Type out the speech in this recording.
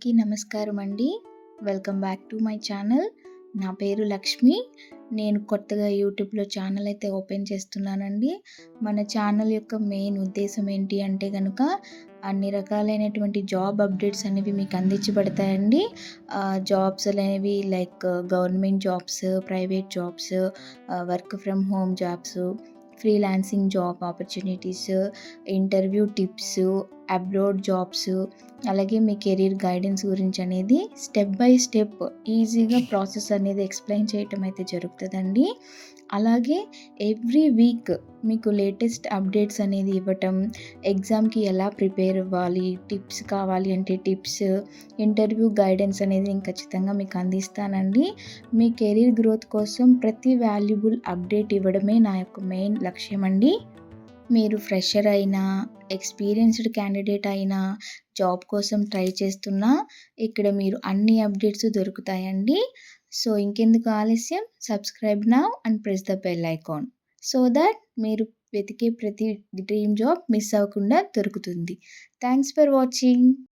అందరికీ నమస్కారం అండి. Welcome back to my channel. నా పేరు లక్ష్మి. నేను కొత్తగా యూట్యూబ్‌లో ఛానల్ అయితే ఓపెన్ చేస్తున్నానండి. మన ఛానల్ యొక్క మెయిన్ ఉద్దేశం ఏంటి అంటే గనుక అన్ని రకాలైనటువంటి జాబ్ అప్డేట్స్ అనేవి మీకు అందించబడతాయండి. జాబ్స్ అనేవి like government jobs, private jobs, work from home jobs, freelancing job opportunities, interview tips, abroad jobs, అలాగే మీ కెరీర్ గైడెన్స్ గురించి అనేది స్టెప్ బై స్టెప్ ఈజీగా ప్రాసెస్ అనేది ఎక్స్ప్లెయిన్ చేయటం అయితే జరుగుతుందండి. అలాగే ఎవ్రీ వీక్ మీకు లేటెస్ట్ అప్డేట్స్ అనేది ఇవ్వటం, ఎగ్జామ్కి ఎలా ప్రిపేర్ అవ్వాలి, టిప్స్ కావాలి అంటే టిప్స్, ఇంటర్వ్యూ గైడెన్స్ అనేది నేను ఖచ్చితంగా మీకు అందిస్తానండి. మీ కెరీర్ గ్రోత్ కోసం ప్రతి వాల్యుబుల్ అప్డేట్ ఇవ్వడమే నా యొక్క మెయిన్ లక్ష్యం అండి. మీరు ఫ్రెషర్ అయినా, ఎక్స్పీరియన్స్డ్ క్యాండిడేట్ అయినా, జాబ్ కోసం ట్రై చేస్తున్నా ఇక్కడ మీరు అన్ని అప్డేట్స్ దొరుకుతాయండి. సో ఇంకెందుకు ఆలస్యం, subscribe now and press the bell icon so that మీరు వెతికే ప్రతి డ్రీమ్ జాబ్ మిస్ అవ్వకుండా దొరుకుతుంది. Thanks for watching.